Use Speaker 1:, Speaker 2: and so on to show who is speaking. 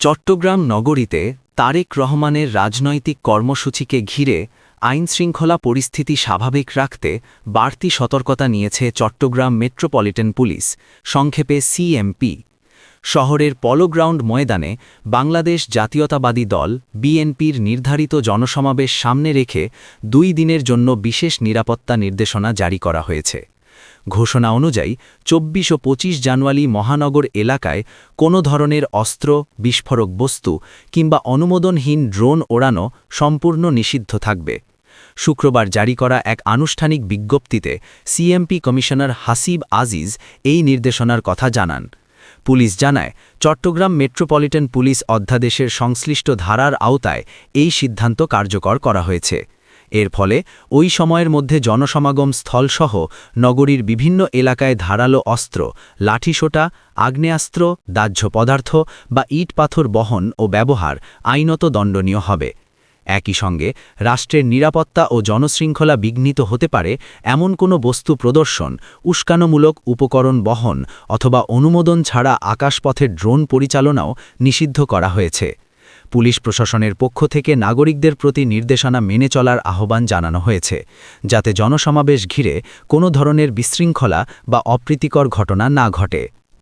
Speaker 1: চট্টগ্রাম নগরীতে তারেক রহমানের রাজনৈতিক কর্মসূচিকে ঘিরে আইনশৃঙ্খলা পরিস্থিতি স্বাভাবিক রাখতে বাড়তি সতর্কতা নিয়েছে চট্টগ্রাম মেট্রোপলিটন পুলিশ, সংক্ষেপে সিএমপি। শহরের পলো গ্রাউন্ড ময়দানে বাংলাদেশ জাতীয়তাবাদী দল বিএনপির নির্ধারিত জনসমাবেশ সামনে রেখে 2 দিনের জন্য বিশেষ নিরাপত্তা নির্দেশনা জারি করা হয়েছে। ঘোষণা অনুযায়ী 24 ও 25 জানুয়ারি মহানগর এলাকায় কোনো ধরনের অস্ত্র, বিস্ফোরক বস্তু কিংবা অনুমোদনহীন ড্রোন ওড়ানো সম্পূর্ণ নিষিদ্ধ থাকবে। শুক্রবার জারি করা এক আনুষ্ঠানিক বিজ্ঞপ্তিতে সিএমপি কমিশনার হাসিব আজিজ এই নির্দেশনার কথা জানান। পুলিশ জানায়, চট্টগ্রাম মেট্রোপলিটন পুলিশ অধ্যাদেশের সংশ্লিষ্ট ধারার আওতায় এই সিদ্ধান্ত কার্যকর করা হয়েছে। এর ফলে ওই সময়ের মধ্যে জনসমাগম স্থলসহ নগরীর বিভিন্ন এলাকায় ধারালো অস্ত্র, লাঠিসোঁটা, আগ্নেয়াস্ত্র, দাহ্য পদার্থ বা ইট পাথর বহন ও ব্যবহার আইনত দণ্ডনীয় হবে। একই সঙ্গে রাষ্ট্রের নিরাপত্তা ও জনশৃঙ্খলা বিঘ্নিত হতে পারে এমন কোনো বস্তু প্রদর্শন, উস্কানোমূলক উপকরণ বহন অথবা অনুমোদন ছাড়া আকাশপথের ড্রোন পরিচালনাও নিষিদ্ধ করা হয়েছে। পুলিশ প্রশাসনের পক্ষ থেকে নাগরিকদের প্রতি নির্দেশনা মেনে চলার আহ্বান জানানো হয়েছে, যাতে জনসমাবেশ ঘিরে কোনো ধরনের বিশৃঙ্খলা বা অপ্রীতিকর ঘটনা না ঘটে।